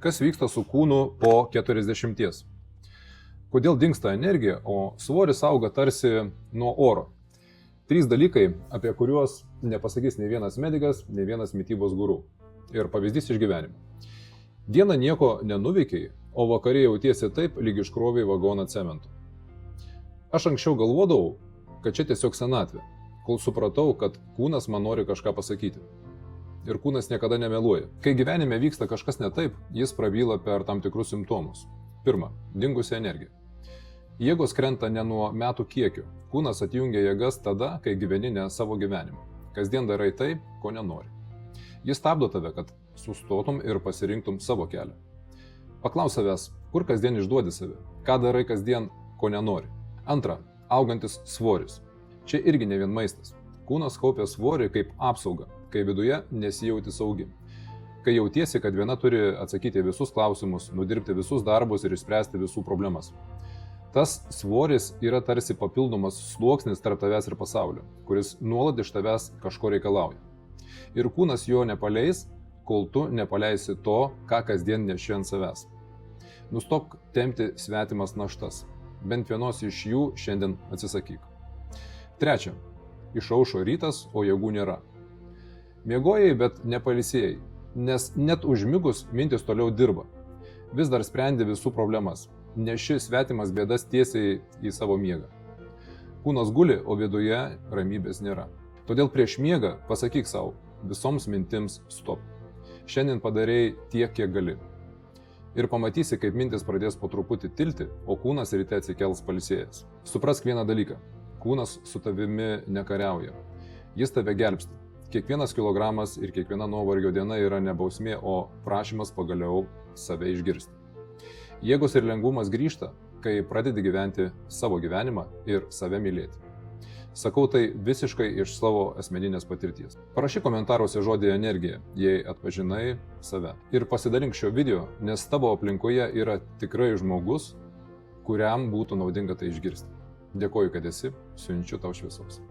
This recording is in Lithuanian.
Kas vyksta su kūnu po 40? Kodėl dingsta energija, o svoris auga tarsi nuo oro? 3 dalykai, apie kuriuos nepasakys nei vienas medikas, nei vienas mitybos guru. Ir pavyzdys iš gyvenimo. Dieną nieko nenuveikiai, o vakarė jautiesi taip, lyg iškroviai vagoną cemento. Aš anksčiau galvodavau, kad čia tiesiog senatvė, kol supratau, kad kūnas man nori kažką pasakyti. Ir kūnas niekada nemeluoja. Kai gyvenime vyksta kažkas ne taip, jis prabyla per tam tikrus simptomus. Pirma, dingusi energija. Jėgos krenta ne nuo metų kiekio. Kūnas atjungia jėgas tada, kai gyveni ne savo gyvenimą. Kasdien darai tai, ko nenori. Jis stabdo tave, kad sustotum ir pasirinktum savo kelią. Paklaus savęs, kur kasdien išduodi save, ką darai kasdien, ko nenori. Antra, augantis svoris. Čia irgi ne vien maistas. Kūnas kaupia svorį kaip apsaugą, kai viduje nesijauti saugi. Kai jautiesi, kad viena turi atsakyti visus klausimus, nudirbti visus darbus ir išspręsti visų problemas. Tas svoris yra tarsi papildomas sluoksnis tarp tavęs ir pasaulio, kuris nuolat iš tavęs kažko reikalauja. Ir kūnas jo nepaleis, kol tu nepaleisi to, ką kasdien neši ant savęs. Nustok tempti svetimas naštas. Bent vienos iš jų šiandien atsisakyk. Trečia. Išaušo rytas, o jėgų nėra. Miegojai, bet nepailsėjai, nes net užmigus mintis toliau dirba. Vis dar sprendi visų problemas. Neši svetimas bėdas tiesiai į savo miegą. Kūnas guli, o viduje ramybės nėra. Todėl prieš miegą pasakyk savo visoms mintims stop. Šiandien padarei tiek, kiek gali. Ir pamatysi, kaip mintis pradės po truputį tilti, o kūnas ryte atsikels pailsėjęs. Suprask vieną dalyką. Kūnas su tavimi nekariauja. Jis tave gelbsti. Kiekvienas kilogramas ir kiekviena nuovargio diena yra ne bausmė, o prašymas pagaliau save išgirsti. Jėgos ir lengvumas grįžta, kai pradedi gyventi savo gyvenimą ir save mylėti. Sakau tai visiškai iš savo asmeninės patirties. Parašyk komentaruose žodį energija, jei atpažinai save. Ir pasidalink šio video, nes tavo aplinkoje yra tikrai žmogus, kuriam būtų naudinga tai išgirsti. Dėkoju, kad esi, siunčiu tau šviesos.